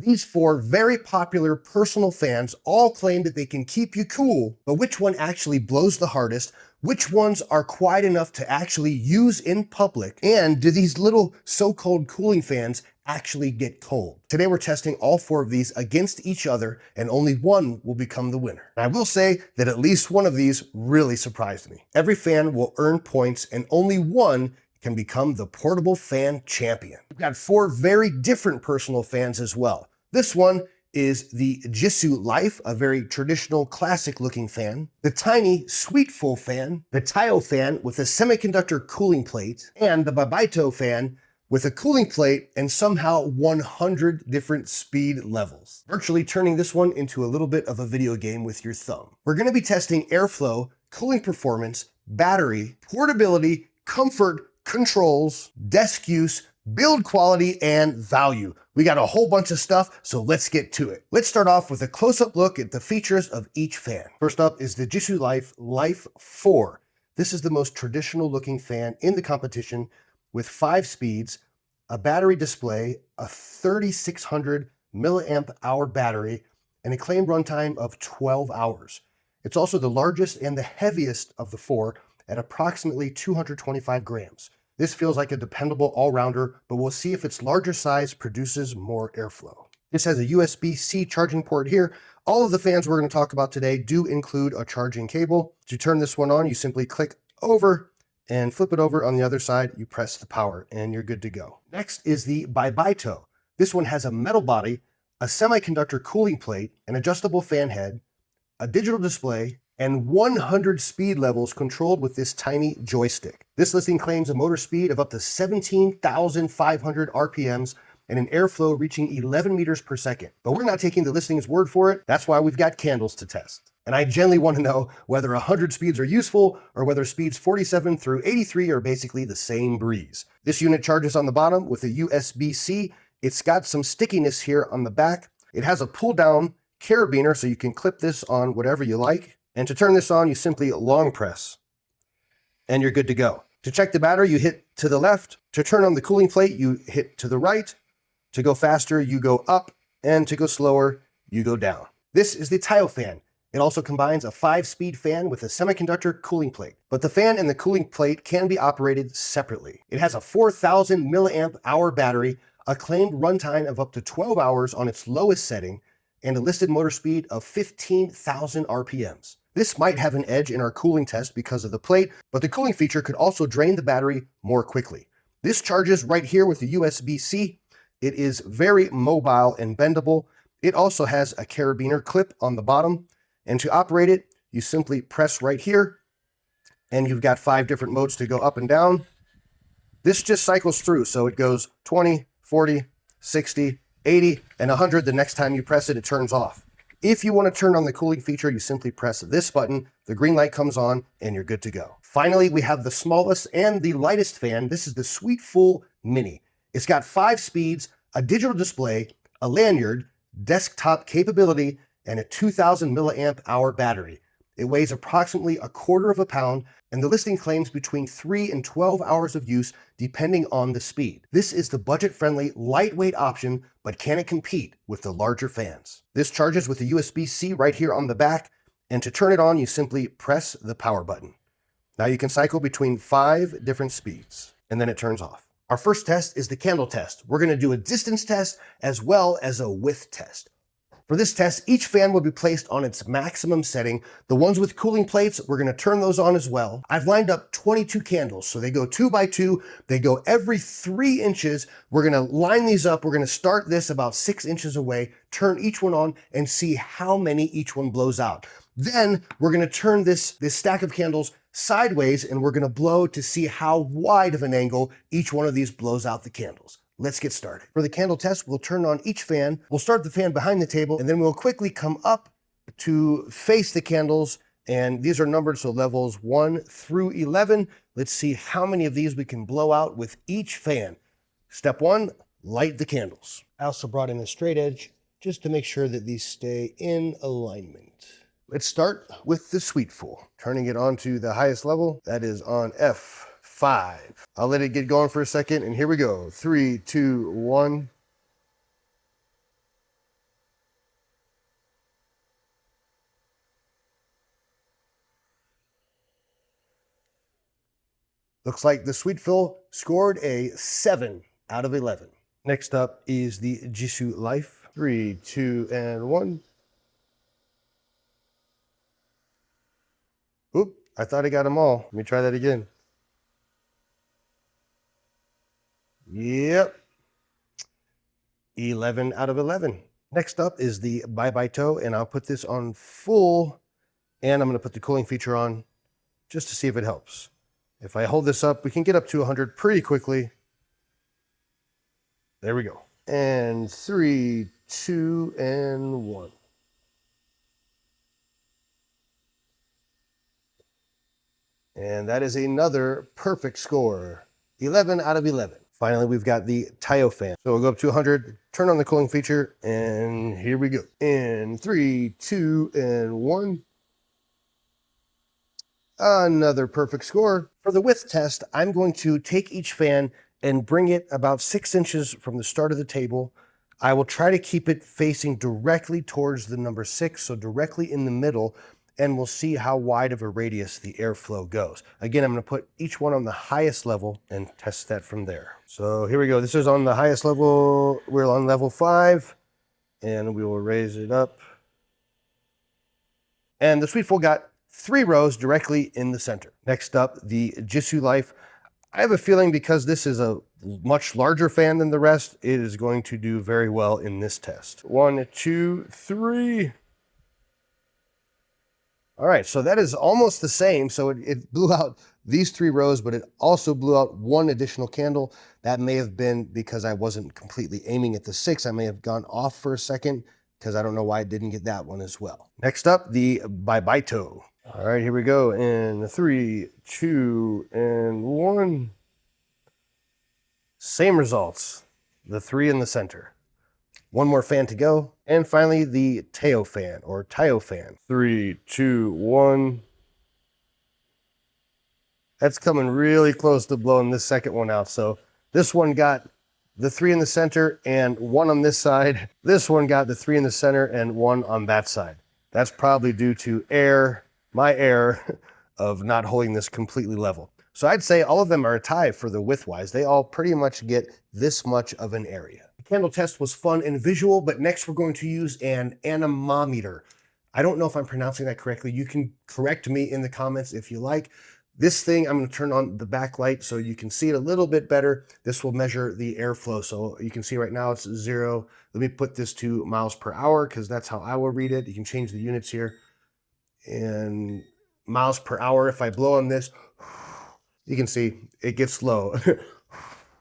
These four very popular personal fans all claim that they can keep you cool, but which one actually blows the hardest? Which ones are quiet enough to actually use in public? And do these little so-called cooling fans actually get cold? Today we're testing all four of these against each other, and only one will become the winner. And I will say that at least one of these really surprised me. Every fan will earn points, and only one can become the portable fan champion. We've got four very different personal fans as well. This one is the Jisulife, a very traditional classic looking fan, the tiny Sweetfull fan, the Taiofan with a semiconductor cooling plate, and the BYBYTO fan with a cooling plate and somehow 100 different speed levels, virtually turning this one into a little bit of a video game with your thumb. We're going to be testing airflow, cooling performance, battery, portability, comfort, controls, desk use, build quality, and value. We got a whole bunch of stuff, so let's get to it. Let's start off with a close-up look at the features of each fan. First up is the Jisulife Life 4. This is the most traditional looking fan in the competition with 5 speeds, a battery display, a 3600 milliamp hour battery, and a claimed runtime of 12 hours. It's also the largest and the heaviest of the four at approximately 225 grams. This feels like a dependable all-rounder, but we'll see if its larger size produces more airflow. This has a USB-C charging port here. All of the fans we're going to talk about today do include a charging cable. To turn this one on, you simply click over and flip it over on the other side. You press the power and you're good to go. Next is the BYBYTO. This one has a metal body, a semiconductor cooling plate, an adjustable fan head, a digital display, and 100 speed levels controlled with this tiny joystick. This listing claims a motor speed of up to 17,500 RPMs and an airflow reaching 11 meters per second. But we're not taking the listing's word for it. That's why we've got candles to test. And I generally want to know whether 100 speeds are useful or whether speeds 47 through 83 are basically the same breeze. This unit charges on the bottom with a USB-C. It's got some stickiness here on the back. It has a pull-down carabiner, so you can clip this on whatever you like. And to turn this on, you simply long press and you're good to go. To check the battery, you hit to the left. To turn on the cooling plate, you hit to the right. To go faster, you go up, and to go slower, you go down. This is the Taiofan. It also combines a 5-speed fan with a semiconductor cooling plate, but the fan and the cooling plate can be operated separately. It has a 4,000 milliamp hour battery, a claimed runtime of up to 12 hours on its lowest setting, and a listed motor speed of 15,000 RPMs. This might have an edge in our cooling test because of the plate, but the cooling feature could also drain the battery more quickly. This charges right here with the USB-C. It is very mobile and bendable. It also has a carabiner clip on the bottom, and to operate it, you simply press right here, and you've got 5 different modes to go up and down. This just cycles through, so it goes 20, 40, 60, 80, and 100. The next time you press it, it turns off. If you want to turn on the cooling feature, you simply press this button, the green light comes on, and you're good to go. Finally, we have the smallest and the lightest fan. This is the Sweetfull Mini. It's got 5 speeds, a digital display, a lanyard, desktop capability, and a 2,000 milliamp hour battery. It weighs approximately 1/4 pound, and the listing claims between 3 and 12 hours of use depending on the speed. This is the budget-friendly, lightweight option, but can it compete with the larger fans? This charges with a USB-C right here on the back, and to turn it on, you simply press the power button. Now you can cycle between 5 different speeds, and then it turns off. Our first test is the candle test. We're going to do a distance test as well as a width test. For this test, each fan will be placed on its maximum setting. The ones with cooling plates, we're going to turn those on as well. I've lined up 22 candles, so they go 2 by 2. They go every 3 inches. We're going to line these up. We're going to start this about 6 inches away, turn each one on, and see how many each one blows out. Then we're going to turn this stack of candles sideways, and we're going to blow to see how wide of an angle each one of these blows out the candles. Let's get started. For the candle test, we'll turn on each fan. We'll start the fan behind the table, and then we'll quickly come up to face the candles. And these are numbered, so levels 1 through 11. Let's see how many of these we can blow out with each fan. Step 1, light the candles. I also brought in a straight edge just to make sure that these stay in alignment. Let's start with the Sweetfull. Turning it on to the highest level, that is on F5. I'll let it get going for a second, and here we go. 3, 2, 1. Looks like the Sweetfull scored a 7 out of 11. Next up is the Jisulife 3, 2, and 1. Oop, I thought I got them all. Let me try that again. Yep. 11 out of 11. Next up is the BYBYTO, and I'll put this on full, and I'm going to put the cooling feature on just to see if it helps. If I hold this up, we can get up to 100 pretty quickly. There we go. And 3, 2, and 1. And that is another perfect score. 11 out of 11. Finally, we've got the Taiofan. So we'll go up to 100, turn on the cooling feature, and here we go. In 3, 2, and 1. Another perfect score. For the width test, I'm going to take each fan and bring it about 6 inches from the start of the table. I will try to keep it facing directly towards the number 6, so directly in the middle, and we'll see how wide of a radius the airflow goes. Again, I'm going to put each one on the highest level and test that from there. So here we go. This is on the highest level. We're on level 5, and we will raise it up. And the Sweetfull got 3 rows directly in the center. Next up, the Jisulife. I have a feeling because this is a much larger fan than the rest, it is going to do very well in this test. 1, 2, 3. All right, so that is almost the same. So it blew out these 3 rows, but it also blew out 1 additional candle. That may have been because I wasn't completely aiming at the 6. I may have gone off for a second because I don't know why I didn't get that one as well. Next up, the BYBYTO. All right, here we go. In 3, 2, and 1. Same results. The 3 in the center. 1 more fan to go. And finally, the Taiofan or Taiofan. 3, 2, 1. That's coming really close to blowing this second one out. So this one got the 3 in the center and 1 on this side. This one got the 3 in the center and 1 on that side. That's probably due to my error of not holding this completely level. So I'd say all of them are a tie for the width-wise. They all pretty much get this much of an area. The candle test was fun and visual, but next we're going to use an anemometer. I don't know if I'm pronouncing that correctly. You can correct me in the comments if you like. This thing, I'm going to turn on the backlight so you can see it a little bit better. This will measure the airflow. So you can see right now it's 0. Let me put this to miles per hour because that's how I will read it. You can change the units here. And miles per hour, if I blow on this, you can see it gets low.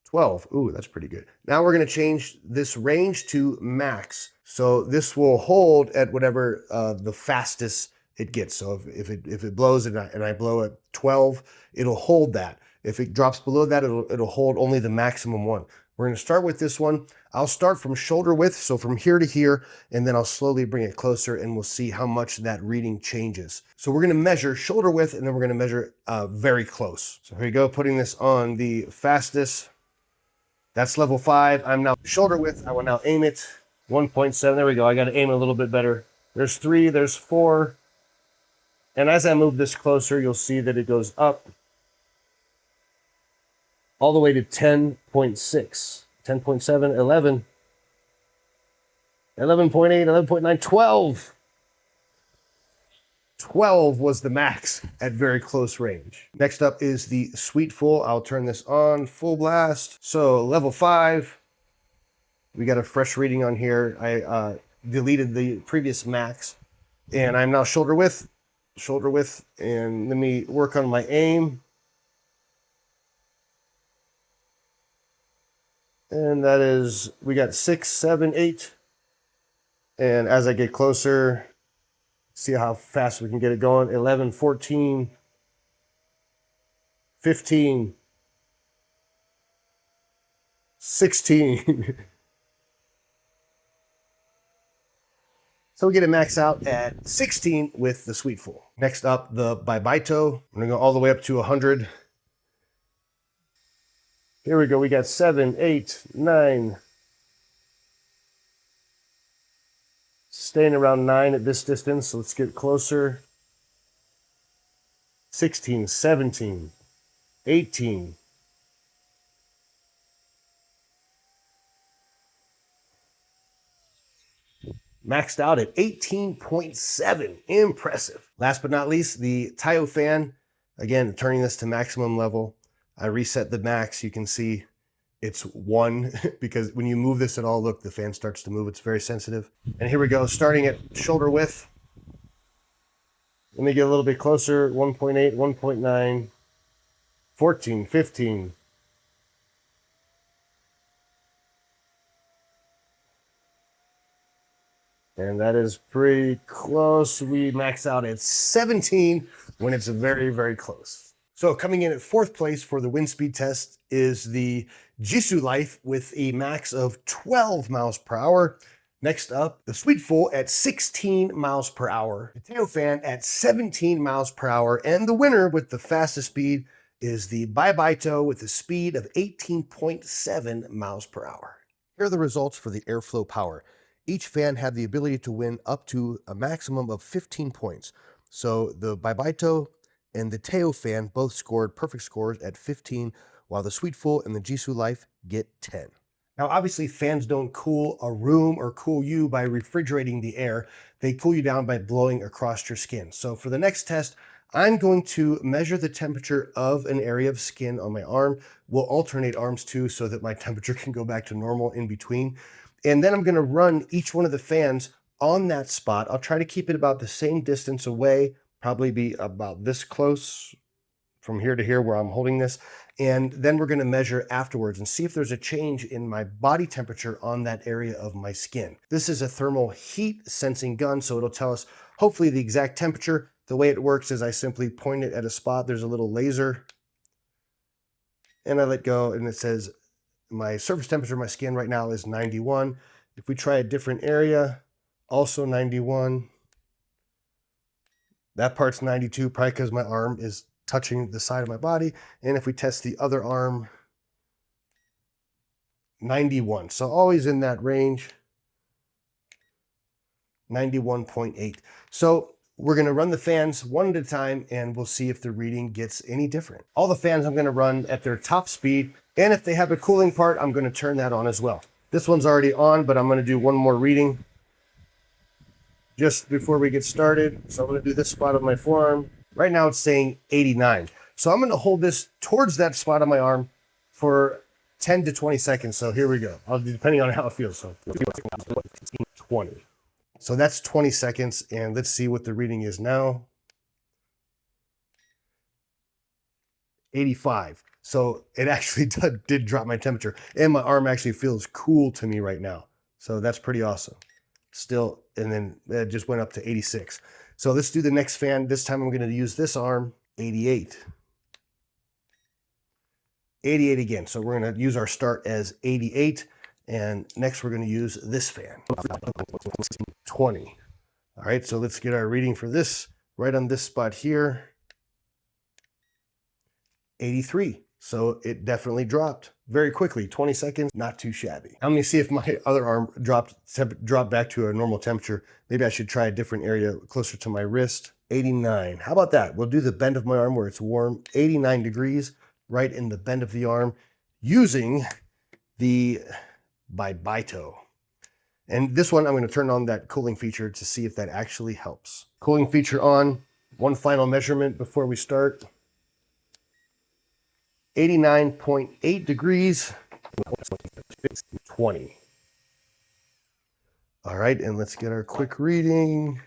12. Ooh, that's pretty good. Now we're going to change this range to max. So this will hold at whatever the fastest it gets. So if it blows and I blow at 12, it'll hold that. If it drops below that, it'll hold only the maximum one. We're going to start with this one. I'll start from shoulder width, so from here to here, and then I'll slowly bring it closer and we'll see how much that reading changes. So we're going to measure shoulder width and then we're going to measure very close. So here you go, putting this on the fastest. That's level 5. I'm now shoulder width. I will now aim it. 1.7. There we go. I got to aim a little bit better. There's 3, there's 4. And as I move this closer, you'll see that it goes up all the way to 10.6, 10.7, 11, 11.8, 11.9, 12. 12 was the max at very close range. Next up is the Sweetfull. I'll turn this on full blast. So level 5, we got a fresh reading on here. I deleted the previous max and I'm now shoulder width, and let me work on my aim. And that is, we got 6, 7, 8. And as I get closer, see how fast we can get it going. 11, 14, 15, 16. So we get it max out at 16 with the Sweetfull. Next up, the BYBYTO. I'm gonna go all the way up to 100. Here we go, we got 7, 8, 9. Staying around 9 at this distance, so let's get closer. 16, 17, 18. Maxed out at 18.7. Impressive. Last but not least, the Taiofan. Again, turning this to maximum level. I reset the max. You can see it's 1 because when you move this at all, look, the fan starts to move. It's very sensitive. And here we go, starting at shoulder width. Let me get a little bit closer. 1.8, 1.9, 14, 15. And that is pretty close. We max out at 17 when it's very, very close. So coming in at 4th place for the wind speed test is the Jisulife with a max of 12 miles per hour. Next up, the Sweetfull at 16 miles per hour. The Taiofan at 17 miles per hour. And the winner with the fastest speed is the BYBYTO with a speed of 18.7 miles per hour. Here are the results for the airflow power. Each fan had the ability to win up to a maximum of 15 points. So the BYBYTO and the Taiofan both scored perfect scores at 15, while the Sweetfull and the Jisulife get 10. Now, obviously, fans don't cool a room or cool you by refrigerating the air. They cool you down by blowing across your skin. So for the next test, I'm going to measure the temperature of an area of skin on my arm. We'll alternate arms too so that my temperature can go back to normal in between. And then I'm going to run each one of the fans on that spot. I'll try to keep it about the same distance away, probably be about this close from here to here where I'm holding this. And then we're going to measure afterwards and see if there's a change in my body temperature on that area of my skin. This is a thermal heat sensing gun, so it'll tell us hopefully the exact temperature. The way it works is I simply point it at a spot. There's a little laser and I let go and it says my surface temperature of my skin right now is 91. If we try a different area, also 91. That part's 92, probably because my arm is touching the side of my body. And if we test the other arm, 91. So always in that range, 91.8. So we're going to run the fans one at a time and we'll see if the reading gets any different. All the fans I'm going to run at their top speed. And if they have a cooling part, I'm going to turn that on as well. This one's already on, but I'm going to do one more reading just before we get started. So I'm going to do this spot of my forearm. Right now it's saying 89. So I'm going to hold this towards that spot on my arm for 10 to 20 seconds. So here we go. I'll do depending on how it feels. So 20. So that's 20 seconds. And let's see what the reading is now. 85. So it actually did drop my temperature. And my arm actually feels cool to me right now. So that's pretty awesome. Still, and then it just went up to 86. So let's do the next fan. This time I'm going to use this arm, 88. 88 again. So we're going to use our start as 88. And next we're going to use this fan, 20. All right, so let's get our reading for this right on this spot here, 83. So it definitely dropped very quickly, 20 seconds, not too shabby. Now let me see if my other arm dropped back to a normal temperature. Maybe I should try a different area closer to my wrist. 89. How about that? We'll do the bend of my arm where it's warm, 89 degrees, right in the bend of the arm, using the BYBYTO. And this one, I'm going to turn on that cooling feature to see if that actually helps. Cooling feature on. One final measurement before we start. 89.8 degrees, 20. All right, and let's get our quick reading.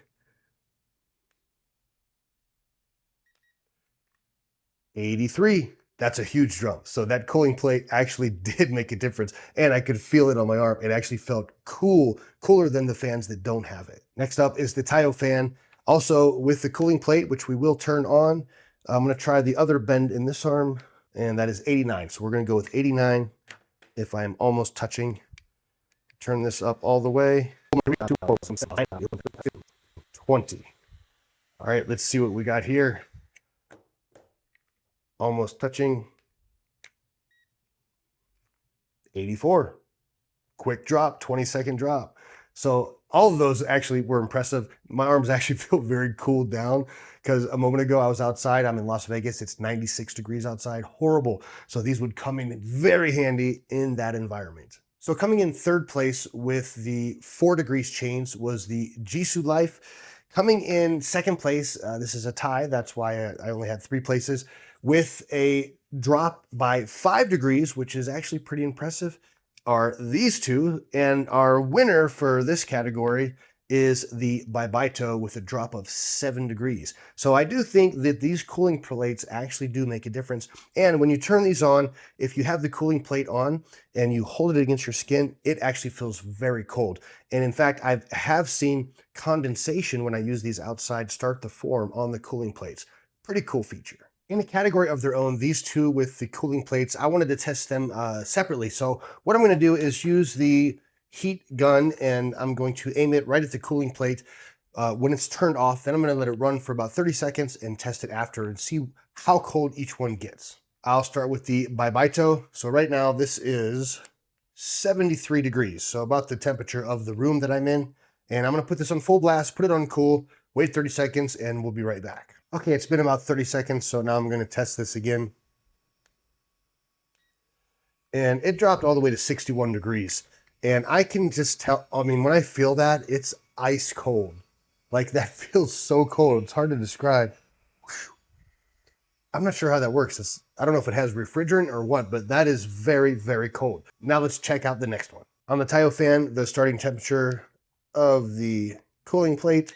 83. That's a huge jump. So that cooling plate actually did make a difference, and I could feel it on my arm. It actually felt cool, cooler than the fans that don't have it. Next up is the Taiofan, also with the cooling plate, which we will turn on. I'm going to try the other bend in this arm. And that is 89. So we're going to go with 89 if I'm almost touching. Turn this up all the way. 20. All right, let's see what we got here. Almost touching. 84. Quick drop, 20-second drop. So All of those actually were impressive. My arms actually feel very cooled down because a moment ago I was outside. I'm in Las Vegas. It's 96 degrees outside. Horrible. So these would come in very handy in that environment. So coming in third place with the 4 degrees change was the Jisulife. Coming in second place, this is a tie. That's why I only had 3 places, with a drop by 5 degrees, which is actually pretty impressive, are these two. And our winner for this category is the BYBYTO with a drop of 7 degrees. So I do think that these cooling plates actually do make a difference. And when you turn these on, if you have the cooling plate on and you hold it against your skin, it actually feels very cold. And in fact, I have seen condensation when I use these outside start to form on the cooling plates. Pretty cool feature. In a category of their own, these two with the cooling plates, I wanted to test them separately. So what I'm going to do is use the heat gun, and I'm going to aim it right at the cooling plate when it's turned off. Then I'm going to let it run for about 30 seconds and test it after and see how cold each one gets. I'll start with the BYBYTO. So right now this is 73 degrees, so about the temperature of the room that I'm in. And I'm going to put this on full blast, put it on cool, wait 30 seconds, and we'll be right back. Okay, it's been about 30 seconds, so now I'm going to test this again. And it dropped all the way to 61 degrees. And I can just tell, I mean, when I feel that, it's ice cold. Like, that feels so cold. It's hard to describe. I'm not sure how that works. I don't know if it has refrigerant or what, but that is very, very cold. Now let's check out the next one. On the Taiofan, the starting temperature of the cooling plate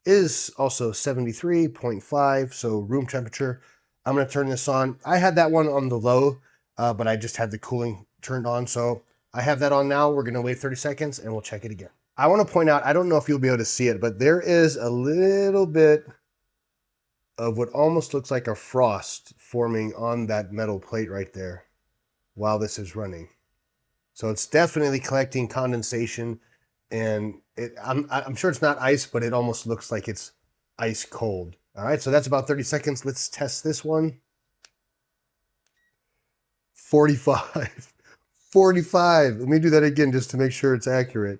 is also 73.5, so room temperature. I'm going to turn this on. I had that one on the low, but I just had the cooling turned on, so I have that on now. We're going to wait 30 seconds and we'll check it again. I want to point out, I don't know if you'll be able to see it, but there is a little bit of what almost looks like a frost forming on that metal plate right there while this is running. So it's definitely collecting condensation, and I'm sure it's not ice, but it almost looks like it's ice cold. All right, so that's about 30 seconds. Let's test this one. 45. 45. Let me do that again just to make sure it's accurate.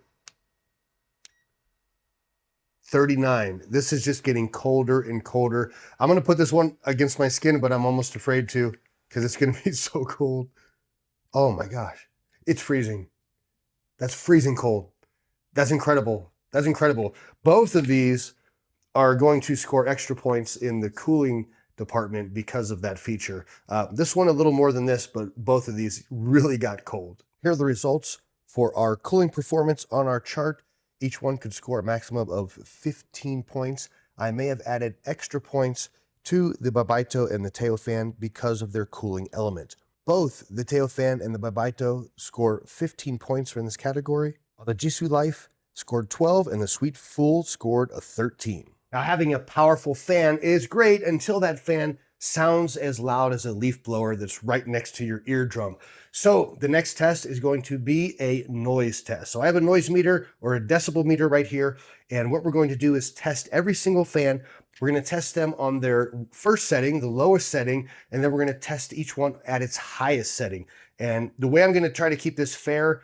39. This is just getting colder and colder. I'm going to put this one against my skin, but I'm almost afraid to because it's going to be so cold. Oh my gosh. It's freezing. That's freezing cold. That's incredible. That's incredible. Both of these are going to score extra points in the cooling department because of that feature. This one a little more than this, but both of these really got cold. Here are the results for our cooling performance on our chart. Each one could score a maximum of 15 points. I may have added extra points to the BYBYTO and the Taiofan because of their cooling element. Both the Taiofan and the BYBYTO score 15 points for this category, while the Jisulife scored 12 and the Sweetfull scored a 13. Now, having a powerful fan is great until that fan sounds as loud as a leaf blower that's right next to your eardrum. So the next test is going to be a noise test. So I have a noise meter or a decibel meter right here. And what we're going to do is test every single fan. We're going to test them on their first setting, the lowest setting, and then we're going to test each one at its highest setting. And the way I'm going to try to keep this fair,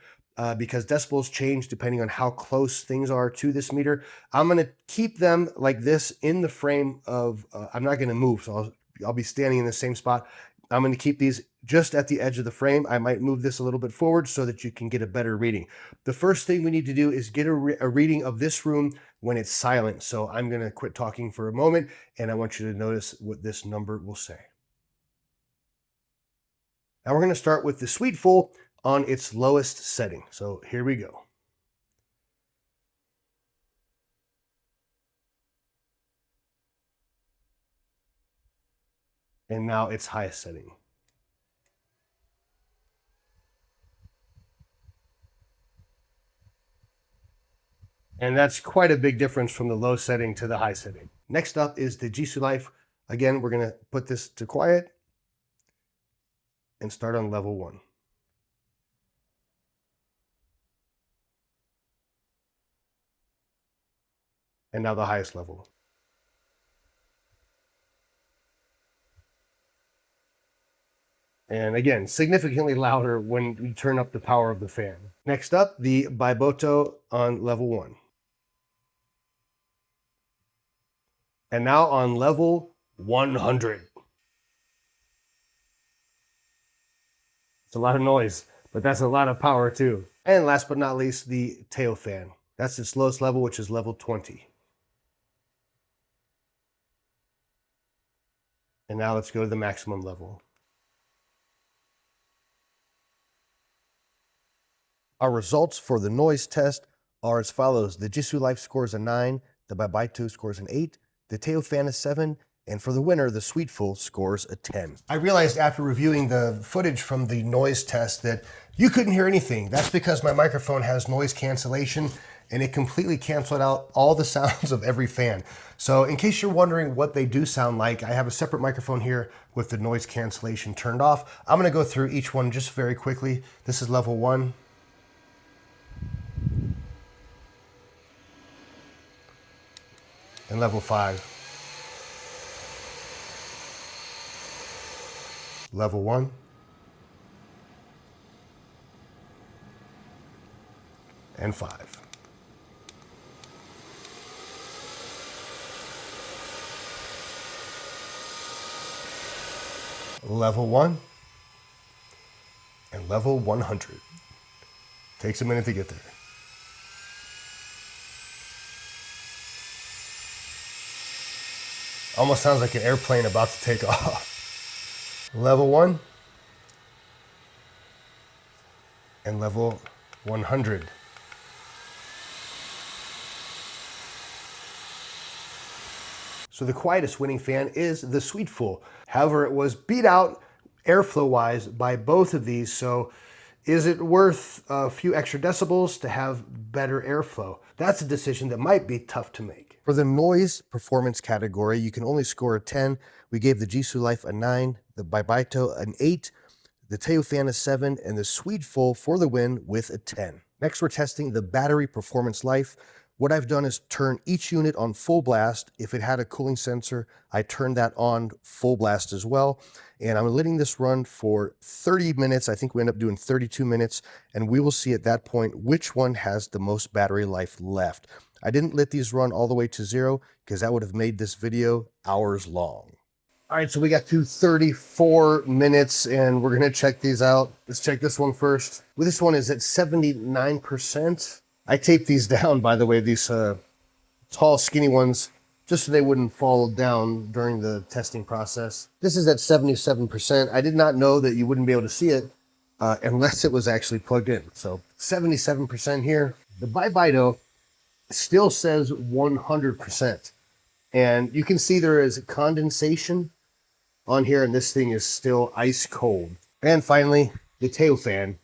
because decibels change depending on how close things are to this meter, I'm going to keep them like this in the frame of, I'm not going to move, so I'll be standing in the same spot. I'm going to keep these just at the edge of the frame. I might move this a little bit forward so that you can get a better reading. The first thing we need to do is get a reading of this room when it's silent. So I'm going to quit talking for a moment, and I want you to notice what this number will say. Now we're going to start with the Sweetfull on its lowest setting. So here we go. And now its highest setting. And that's quite a big difference from the low setting to the high setting. Next up is the Jisulife. Again, we're going to put this to quiet and start on level 1. And now the highest level. And again, significantly louder when we turn up the power of the fan. Next up, the BYBYTO on level 1. And now on level 100. It's a lot of noise, but that's a lot of power too. And last but not least, the Taiofan. That's its lowest level, which is level 20. And now let's go to the maximum level. Our results for the noise test are as follows. The Jisulife scores a 9, the BYBYTO scores an 8, the Taiofan a 7, and for the winner, the Sweetfull scores a 10. I realized after reviewing the footage from the noise test that you couldn't hear anything. That's because my microphone has noise cancellation and it completely canceled out all the sounds of every fan. So in case you're wondering what they do sound like, I have a separate microphone here with the noise cancellation turned off. I'm gonna go through each one just very quickly. This is level 1. And level 5. Level 1. And 5. Level 1. And level 100. Takes a minute to get there. Almost sounds like an airplane about to take off. Level 1 and level 100. So the quietest winning fan is the Sweetfull. However, it was beat out airflow-wise by both of these. So is it worth a few extra decibels to have better airflow? That's a decision that might be tough to make. For the noise performance category, you can only score a 10. We gave the Jisulife a 9, the BYBYTO an 8, the Taiofan a 7, and the Sweetfull for the win with a 10. Next, we're testing the battery performance life. What I've done is turn each unit on full blast. If it had a cooling sensor, I turned that on full blast as well. And I'm letting this run for 30 minutes. I think we end up doing 32 minutes, and we will see at that point which one has the most battery life left. I didn't let these run all the way to 0 because that would have made this video hours long. All right, so we got to 34 minutes and we're gonna check these out. Let's check this one first. Well, this one is at 79%. I taped these down, by the way, these tall, skinny ones, just so they wouldn't fall down during the testing process. This is at 77%. I did not know that you wouldn't be able to see it unless it was actually plugged in. So 77% here. The BYBYTO still says 100%. And you can see there is condensation on here, and this thing is still ice cold. And finally, the Taiofan.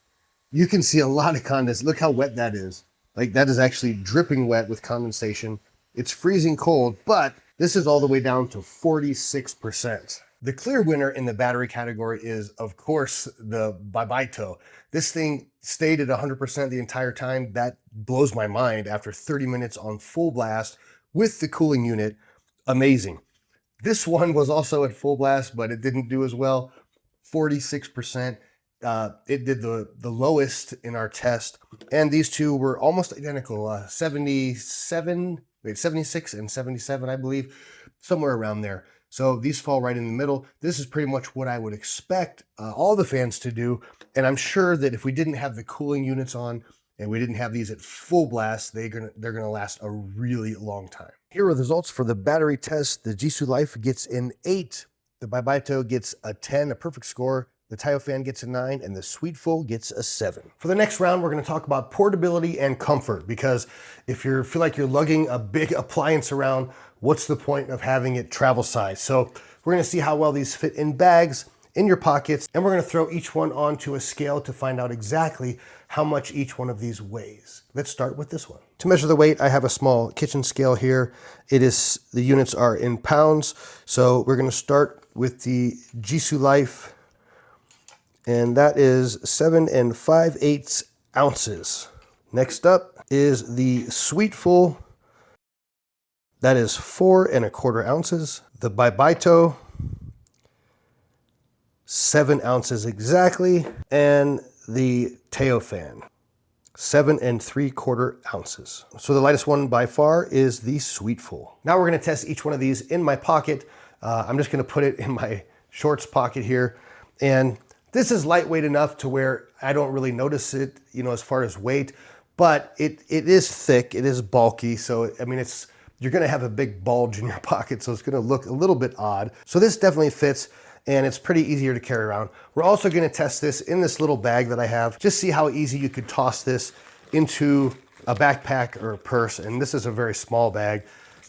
You can see a lot of condensation. Look how wet that is. Like, that is actually dripping wet with condensation. It's freezing cold, but this is all the way down to 46%. The clear winner in the battery category is, of course, the BYBYTO. This thing stayed at 100% the entire time. That blows my mind after 30 minutes on full blast with the cooling unit. Amazing. This one was also at full blast, but it didn't do as well. 46%. It did the lowest in our test. And these two were almost identical. 76 and 77, I believe. Somewhere around there. So these fall right in the middle. This is pretty much what I would expect all the fans to do. And I'm sure that if we didn't have the cooling units on and we didn't have these at full blast, they're gonna last a really long time. Here are the results for the battery test. The Jisulife gets an 8. The BYBYTO gets a 10, a perfect score. The Taiofan gets a 9, and the Sweetfull gets a 7. For the next round, we're gonna talk about portability and comfort, because if you feel like you're lugging a big appliance around, what's the point of having it travel size? So we're gonna see how well these fit in bags, in your pockets, and we're gonna throw each one onto a scale to find out exactly how much each one of these weighs. Let's start with this one. To measure the weight, I have a small kitchen scale here. The units are in pounds. So we're gonna start with the Jisulife, and that is 7 5/8 ounces. Next up is the Sweetfull. That is 4 1/4 ounces. The BYBYTO, 7 ounces exactly. And the Taiofan, 7 3/4 ounces. So the lightest one by far is the Sweetfull. Now we're gonna test each one of these in my pocket. I'm just gonna put it in my shorts pocket here. And this is lightweight enough to where I don't really notice it, you know, as far as weight, but it is thick, it is bulky. So, I mean, you're gonna have a big bulge in your pocket, so it's gonna look a little bit odd. So this definitely fits, and it's pretty easier to carry around. We're also gonna test this in this little bag that I have, just see how easy you could toss this into a backpack or a purse. And this is a very small bag.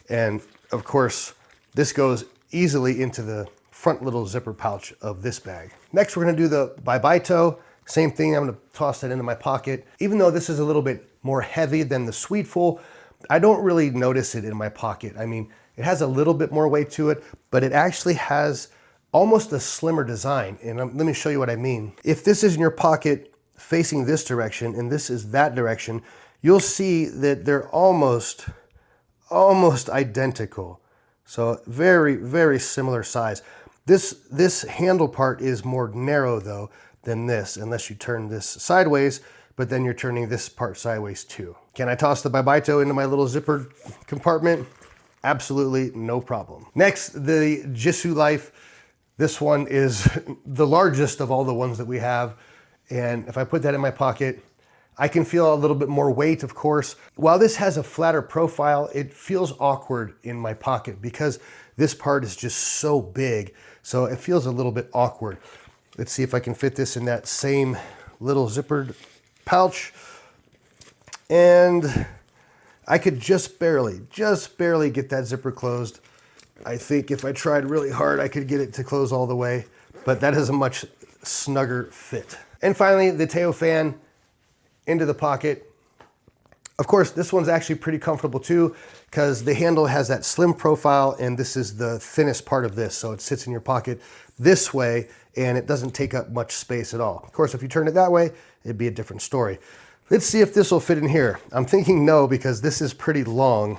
And of course, this goes easily into the front little zipper pouch of this bag. Next, we're gonna do the BYBYTO. Same thing, I'm gonna toss that into my pocket. Even though this is a little bit more heavy than the Sweetfull, I don't really notice it in my pocket. I mean, it has a little bit more weight to it, but it actually has almost a slimmer design. And let me show you what I mean. If this is in your pocket facing this direction and this is that direction, you'll see that they're almost identical. So very, very similar size. This handle part is more narrow though than this, unless you turn this sideways, but then you're turning this part sideways too. Can I toss the BYBYTO into my little zipper compartment? Absolutely no problem. Next, the Jisulife. This one is the largest of all the ones that we have. And if I put that in my pocket, I can feel a little bit more weight, of course. While this has a flatter profile, it feels awkward in my pocket because this part is just so big. So it feels a little bit awkward. Let's see if I can fit this in that same little zippered pouch. And I could just barely get that zipper closed. I think if I tried really hard, I could get it to close all the way, but that is a much snugger fit. And finally, the Taiofan into the pocket. Of course, this one's actually pretty comfortable too, because the handle has that slim profile, and this is the thinnest part of this, so it sits in your pocket this way, and it doesn't take up much space at all. Of course, if you turn it that way, it'd be a different story. Let's see if this will fit in here. I'm thinking no, because this is pretty long,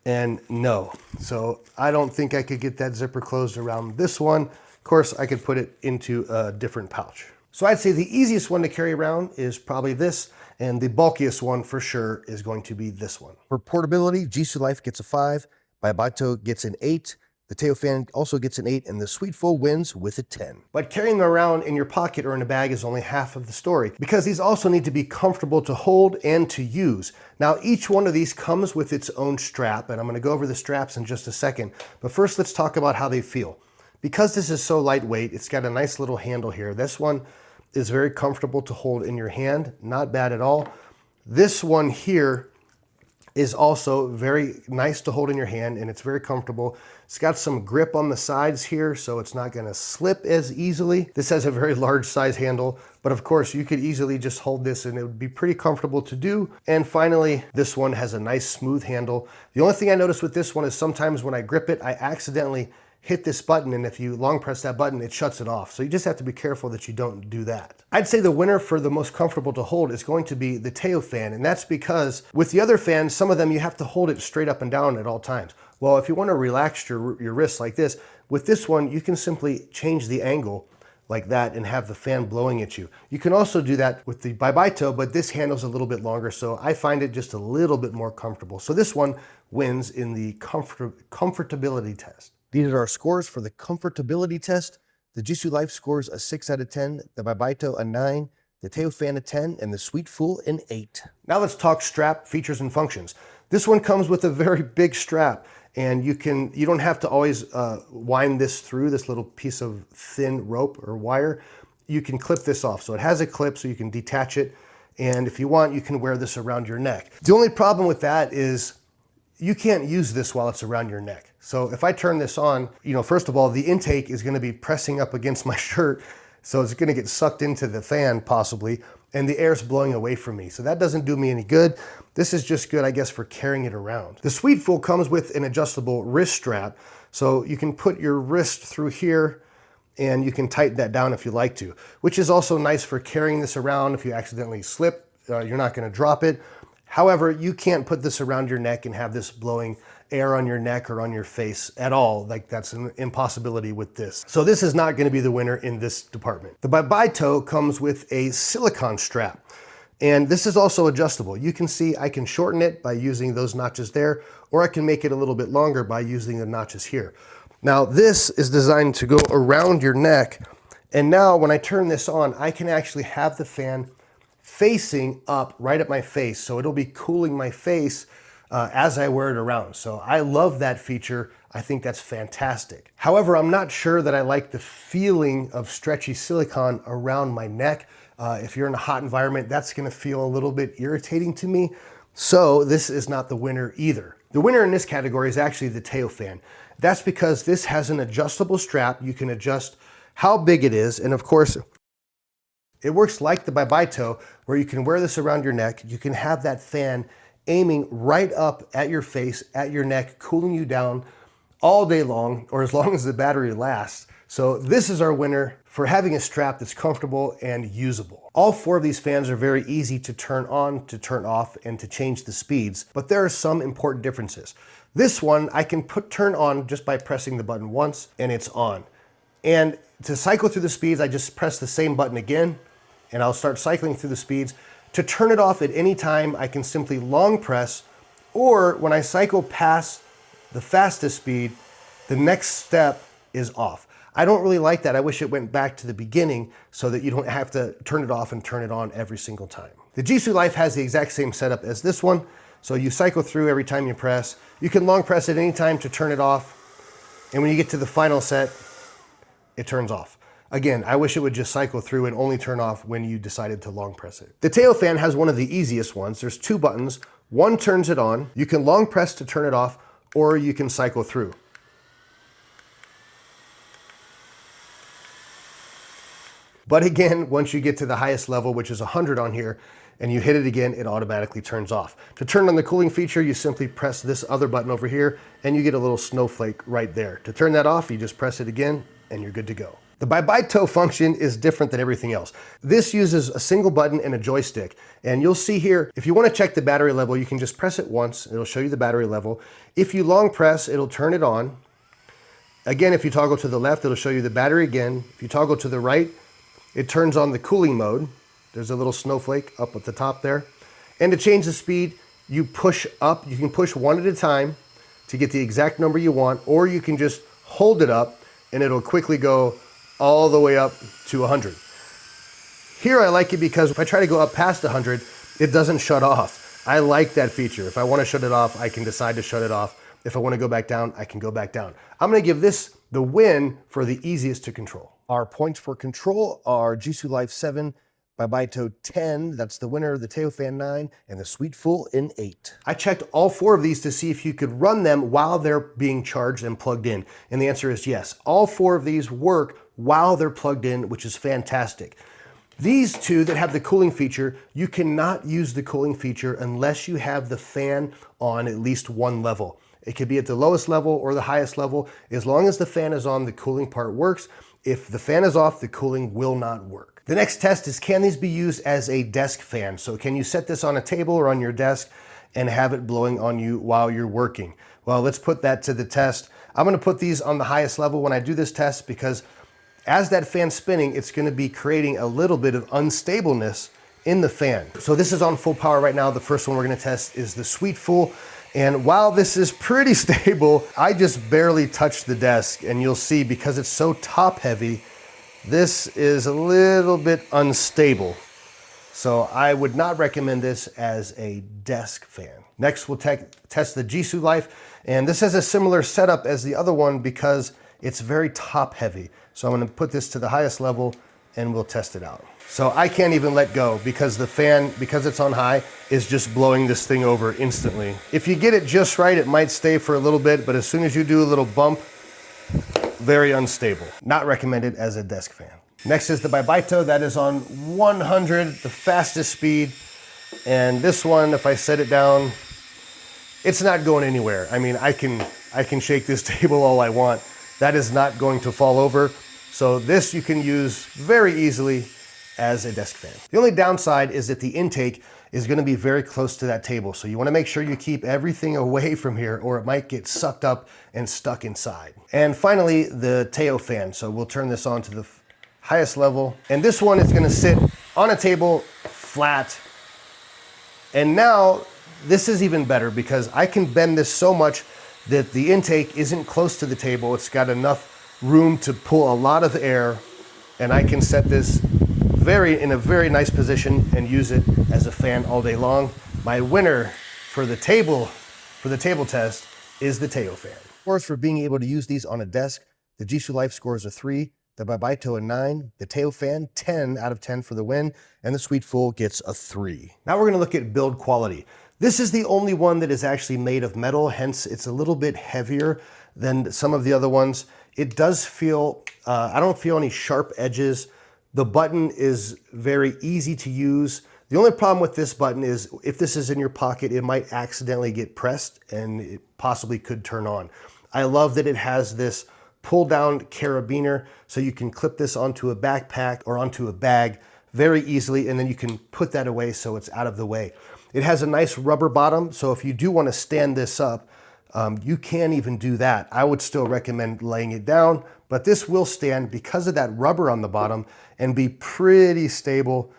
and no. So I don't think I could get that zipper closed around this one. Of course, I could put it into a different pouch. So I'd say the easiest one to carry around is probably this, and the bulkiest one for sure is going to be this one. For portability, Jisulife gets a 5, BYBYTO gets an 8, the Taiofan also gets an 8, and the Sweetfull wins with a 10. But carrying them around in your pocket or in a bag is only half of the story, because these also need to be comfortable to hold and to use. Now, each one of these comes with its own strap, and I'm gonna go over the straps in just a second. But first, let's talk about how they feel. Because this is so lightweight, it's got a nice little handle here. This one is very comfortable to hold in your hand, not bad at all. This one here is also very nice to hold in your hand, and it's very comfortable. It's got some grip on the sides here, so it's not gonna slip as easily. This has a very large size handle, but of course you could easily just hold this and it would be pretty comfortable to do. And finally, this one has a nice smooth handle. The only thing I notice with this one is sometimes when I grip it, I accidentally hit this button, and if you long press that button, it shuts it off. So you just have to be careful that you don't do that. I'd say the winner for the most comfortable to hold is going to be the Taiofan, and that's because with the other fans, some of them you have to hold it straight up and down at all times. Well, if you want to relax your wrists like this, with this one, you can simply change the angle like that and have the fan blowing at you. You can also do that with the BYBYTO, but this handle's a little bit longer, so I find it just a little bit more comfortable. So this one wins in the comfortability test. These are our scores for the comfortability test. The Jisulife scores a 6 out of 10, the BYBYTO a 9, the Taiofan a 10, and the Sweetfull an 8. Now let's talk strap features and functions. This one comes with a very big strap, and you don't have to always wind this through this little piece of thin rope or wire. You can clip this off. So it has a clip so you can detach it, and if you want, you can wear this around your neck. The only problem with that is you can't use this while it's around your neck. So if I turn this on, first of all, the intake is gonna be pressing up against my shirt, so it's gonna get sucked into the fan possibly, and the air's blowing away from me. So that doesn't do me any good. This is just good, I guess, for carrying it around. The Sweetfull comes with an adjustable wrist strap, so you can put your wrist through here, and you can tighten that down if you like to, which is also nice for carrying this around. If you accidentally slip, you're not gonna drop it. However, you can't put this around your neck and have this blowing air on your neck or on your face at all. Like, that's an impossibility with this. So this is not going to be the winner in this department. The BYBYTO comes with a silicone strap, And this is also adjustable. You can see I can shorten it by using those notches there, or I can make it a little bit longer by using the notches here. Now this is designed to go around your neck, and now when I turn this on, I can actually have the fan facing up right at my face, so it'll be cooling my face as I wear it around. So I love that feature. I think that's fantastic. However, I'm not sure that I like the feeling of stretchy silicone around my neck. If you're in a hot environment, that's gonna feel a little bit irritating to me. So this is not the winner either. The winner in this category is actually the Taiofan. That's because this has an adjustable strap. You can adjust how big it is, and of course, it works like the BYBYTO, where you can wear this around your neck. You can have that fan aiming right up at your face, at your neck, cooling you down all day long, or as long as the battery lasts. So this is our winner for having a strap that's comfortable and usable. All four of these fans are very easy to turn on, to turn off, and to change the speeds, but there are some important differences. This one I can turn on just by pressing the button once, and it's on. And to cycle through the speeds, I just press the same button again, and I'll start cycling through the speeds. To turn it off at any time, I can simply long press, or when I cycle past the fastest speed, the next step is off. I don't really like that. I wish it went back to the beginning so that you don't have to turn it off and turn it on every single time. The Jisulife has the exact same setup as this one, so you cycle through every time you press. You can long press at any time to turn it off, and when you get to the final set, it turns off. Again, I wish it would just cycle through and only turn off when you decided to long press it. The Taiofan has one of the easiest ones. There's two buttons. One turns it on. You can long press to turn it off, or you can cycle through. But again, once you get to the highest level, which is 100 on here, and you hit it again, it automatically turns off. To turn on the cooling feature, you simply press this other button over here, and you get a little snowflake right there. To turn that off, you just press it again, and you're good to go. The BYBYTO function is different than everything else. This uses a single button and a joystick. And you'll see here, if you want to check the battery level, you can just press it once, and it'll show you the battery level. If you long press, it'll turn it on. Again, if you toggle to the left, it'll show you the battery again. If you toggle to the right, it turns on the cooling mode. There's a little snowflake up at the top there. And to change the speed, you push up. You can push one at a time to get the exact number you want, or you can just hold it up and it'll quickly go all the way up to 100. Here I like it because if I try to go up past 100, it doesn't shut off. I like that feature. If I want to shut it off, I can decide to shut it off. If I want to go back down, I can go back down. I'm going to give this the win for the easiest to control. Our points for control are Jisulife 7, BYBYTO 10, that's the winner, the Taiofan 9, and the Sweetfull in 8. I checked all four of these to see if you could run them while they're being charged and plugged in. And the answer is yes. All four of these work while they're plugged in, which is fantastic. These two that have the cooling feature, you cannot use the cooling feature unless you have the fan on at least one level. It could be at the lowest level or the highest level. As long as the fan is on, the cooling part works. If the fan is off, the cooling will not work. The next test is, can these be used as a desk fan? So can you set this on a table or on your desk and have it blowing on you while you're working? Well, let's put that to the test. I'm gonna put these on the highest level when I do this test, because as that fan's spinning, it's gonna be creating a little bit of unstableness in the fan. So this is on full power right now. The first one we're gonna test is the Sweetfull. And while this is pretty stable, I just barely touched the desk, and you'll see because it's so top heavy, this is a little bit unstable. So I would not recommend this as a desk fan. Next, we'll test the Jisulife, and this has a similar setup as the other one because it's very top heavy. So I'm gonna put this to the highest level and we'll test it out. So I can't even let go because the fan, because it's on high, is just blowing this thing over instantly. If you get it just right, it might stay for a little bit, but as soon as you do a little bump, very unstable. Not recommended as a desk fan. Next is the BYBYTO. That is on 100, the fastest speed. And this one, if I set it down, it's not going anywhere. I mean, I can shake this table all I want. That is not going to fall over. So this you can use very easily as a desk fan. The only downside is that the intake is going to be very close to that table. So you want to make sure you keep everything away from here or it might get sucked up and stuck inside. And finally, the Taiofan. So we'll turn this on to the highest level. And this one is going to sit on a table flat And now this is even better because I can bend this so much that the intake isn't close to the table. It's got enough room to pull a lot of air, and I can set this in a very nice position and use it as a fan all day long. My winner for the table test is the Taiofan. Of course, for being able to use these on a desk, the Jisulife scores a 3, the BYBYTO a 9, the Taiofan 10 out of 10 for the win, and the Sweetfull gets a 3. Now we're going to look at build quality. This is the only one that is actually made of metal, hence it's a little bit heavier than some of the other ones. It does feel, I don't feel any sharp edges. The button is very easy to use. The only problem with this button is if this is in your pocket, it might accidentally get pressed and it possibly could turn on. I love that it has this pull down carabiner, so you can clip this onto a backpack or onto a bag very easily, and then you can put that away so it's out of the way. It has a nice rubber bottom, so if you do want to stand this up, you can even do that. I would still recommend laying it down, but this will stand because of that rubber on the bottom and be pretty stable.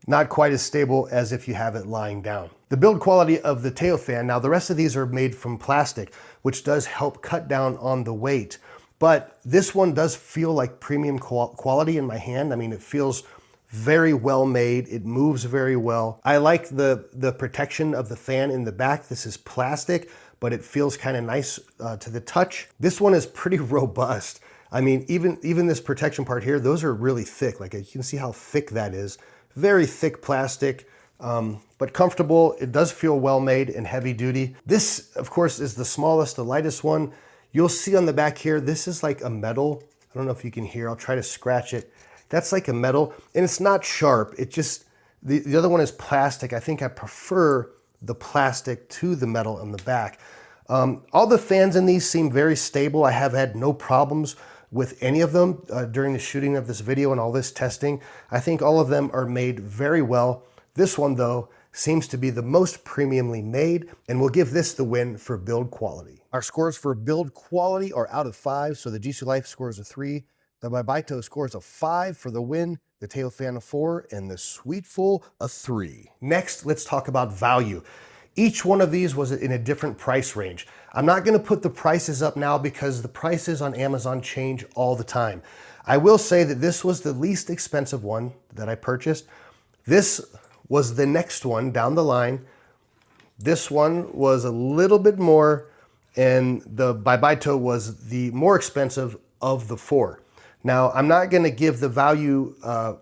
Not quite as stable as if you have it lying down. The build quality of the Taiofan, now the rest of these are made from plastic, which does help cut down on the weight, but this one does feel like premium quality in my hand. I mean, it feels very well made. It moves very well. I like the protection of the fan in the back. This is plastic, but it feels kind of nice to the touch. This one is pretty robust. I mean, even this protection part here, those are really thick. Like you can see how thick that is. Very thick plastic, but comfortable. It does feel well made and heavy duty. This, of course, is the smallest, the lightest one. You'll see on the back here, this is like a metal. I don't know if you can hear. I'll try to scratch it. That's like a metal, and it's not sharp. It just, the other one is plastic. I think I prefer the plastic to the metal in the back. All the fans in these seem very stable. I have had no problems with any of them during the shooting of this video and all this testing. I think all of them are made very well. This one, though, seems to be the most premiumly made, and we'll give this the win for build quality. Our scores for build quality are out of 5, so the Jisulife scores a 3, the BYBYTO scores a 5 for the win, the Taiofan a 4, and the Sweetfull a 3. Next, let's talk about value. Each one of these was in a different price range. I'm not going to put the prices up now because the prices on Amazon change all the time. I will say that this was the least expensive one that I purchased. This was the next one down the line. This one was a little bit more, and the BYBYTO was the more expensive of the 4. Now, I'm not going to give the value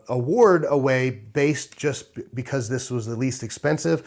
award away based just because this was the least expensive,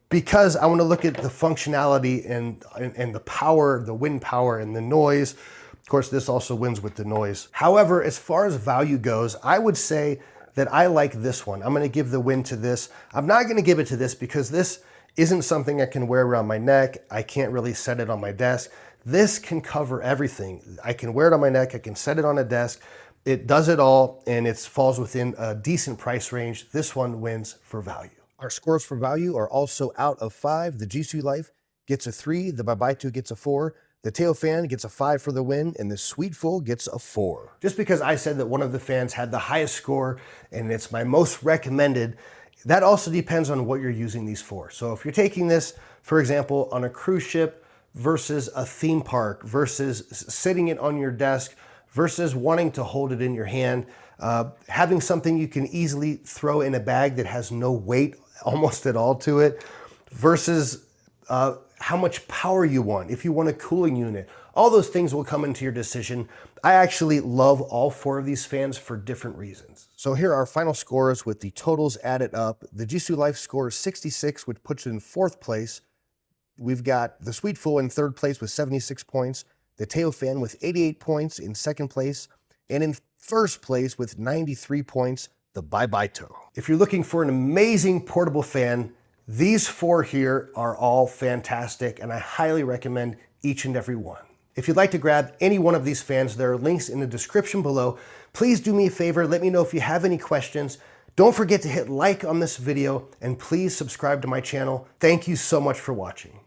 because I want to look at the functionality and the power, the wind power and the noise. Of course, this also wins with the noise. However, as far as value goes, I would say that I like this one. I'm going to give the win to this. I'm not going to give it to this because this isn't something I can wear around my neck. I can't really set it on my desk. This can cover everything. I can wear it on my neck. I can set it on a desk. It does it all, and it falls within a decent price range. This one wins for value. Our scores for value are also out of 5. The Jisulife gets a 3, the BYBYTO gets a 4, the Taiofan gets a 5 for the win, and the Sweetfull gets a 4. Just because I said that one of the fans had the highest score and it's my most recommended, that also depends on what you're using these for. So if you're taking this, for example, on a cruise ship versus a theme park versus sitting it on your desk versus wanting to hold it in your hand, having something you can easily throw in a bag that has no weight almost at all to it, versus how much power you want, if you want a cooling unit, all those things will come into your decision. I actually love all 4 of these fans for different reasons. So here are our final scores with the totals added up. The Jisulife scores 66, which puts it in 4th place. We've got the Sweetfull in 3rd place with 76 points, the Taiofan with 88 points in 2nd place, and in 1st place with 93 points, the BYBYTO. If you're looking for an amazing portable fan, these 4 here are all fantastic, and I highly recommend each and every one. If you'd like to grab any one of these fans, there are links in the description below. Please do me a favor, let me know if you have any questions. Don't forget to hit like on this video, and please subscribe to my channel. Thank you so much for watching.